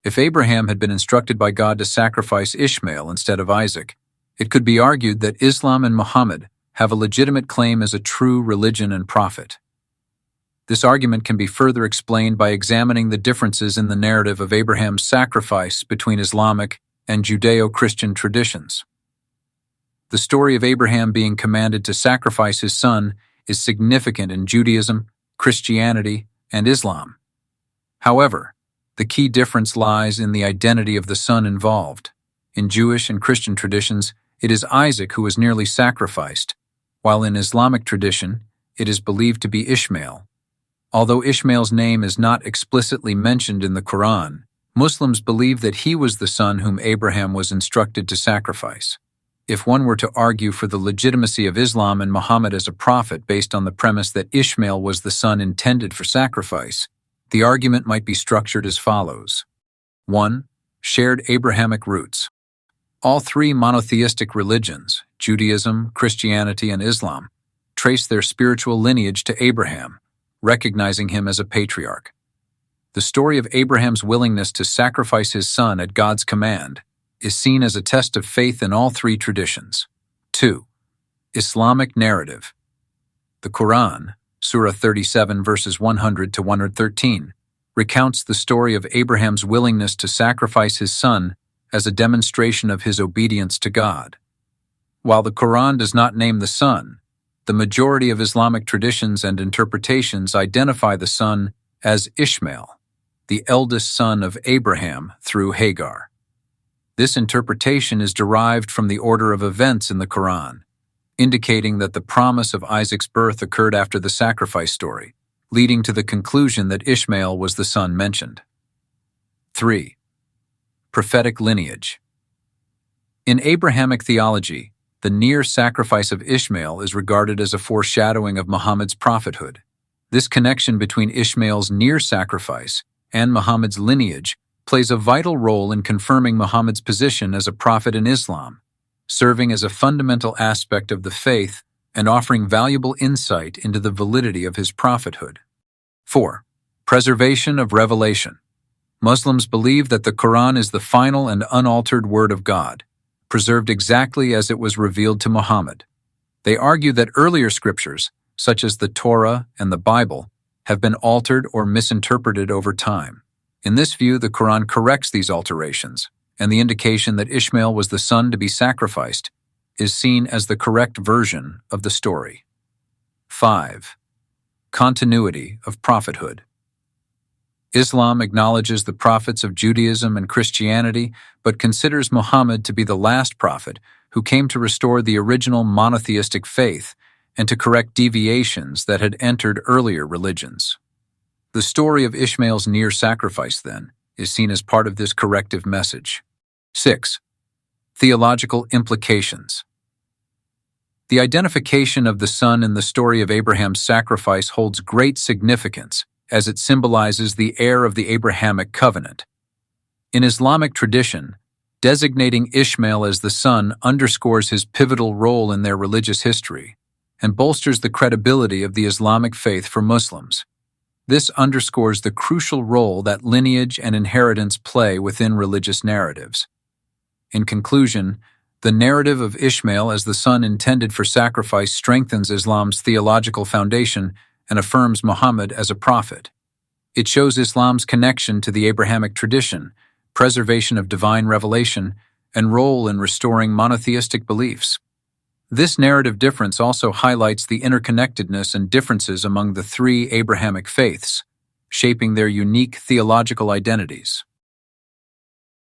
If Abraham had been instructed by God to sacrifice Ishmael instead of Isaac, it could be argued that Islam and Muhammad have a legitimate claim as a true religion and prophet. This argument can be further explained by examining the differences in the narrative of Abraham's sacrifice between Islamic and Judeo-Christian traditions. The story of Abraham being commanded to sacrifice his son is significant in Judaism, Christianity, and Islam. However, the key difference lies in the identity of the son involved. In Jewish and Christian traditions, it is Isaac who was nearly sacrificed, while in Islamic tradition, it is believed to be Ishmael. Although Ishmael's name is not explicitly mentioned in the Quran, Muslims believe that he was the son whom Abraham was instructed to sacrifice. If one were to argue for the legitimacy of Islam and Muhammad as a prophet based on the premise that Ishmael was the son intended for sacrifice, the argument might be structured as follows. 1. Shared Abrahamic roots. All three monotheistic religions, Judaism, Christianity, and Islam, trace their spiritual lineage to Abraham, recognizing him as a patriarch. The story of Abraham's willingness to sacrifice his son at God's command is seen as a test of faith in all three traditions. 2. Islamic narrative. The Quran, Surah 37 verses 100 to 113, recounts the story of Abraham's willingness to sacrifice his son as a demonstration of his obedience to God. While the Quran does not name the son, the majority of Islamic traditions and interpretations identify the son as Ishmael, the eldest son of Abraham through Hagar. This interpretation is derived from the order of events in the Quran, indicating that the promise of Isaac's birth occurred after the sacrifice story, leading to the conclusion that Ishmael was the son mentioned. 3. Prophetic lineage. In Abrahamic theology, the near sacrifice of Ishmael is regarded as a foreshadowing of Muhammad's prophethood. This connection between Ishmael's near sacrifice and Muhammad's lineage plays a vital role in confirming Muhammad's position as a prophet in Islam, serving as a fundamental aspect of the faith and offering valuable insight into the validity of his prophethood. 4. Preservation of revelation. Muslims believe that the Quran is the final and unaltered word of God, preserved exactly as it was revealed to Muhammad. They argue that earlier scriptures, such as the Torah and the Bible, have been altered or misinterpreted over time. In this view, the Quran corrects these alterations, and the indication that Ishmael was the son to be sacrificed is seen as the correct version of the story. 5. Continuity of prophethood. Islam acknowledges the prophets of Judaism and Christianity, but considers Muhammad to be the last prophet who came to restore the original monotheistic faith and to correct deviations that had entered earlier religions. The story of Ishmael's near sacrifice, then, is seen as part of this corrective message. 6. Theological implications. The identification of the son in the story of Abraham's sacrifice holds great significance, as it symbolizes the heir of the Abrahamic covenant. In Islamic tradition, designating Ishmael as the son underscores his pivotal role in their religious history and bolsters the credibility of the Islamic faith for Muslims. This underscores the crucial role that lineage and inheritance play within religious narratives. In conclusion, the narrative of Ishmael as the son intended for sacrifice strengthens Islam's theological foundation and affirms Muhammad as a prophet. It shows Islam's connection to the Abrahamic tradition, preservation of divine revelation, and role in restoring monotheistic beliefs. This narrative difference also highlights the interconnectedness and differences among the three Abrahamic faiths, shaping their unique theological identities.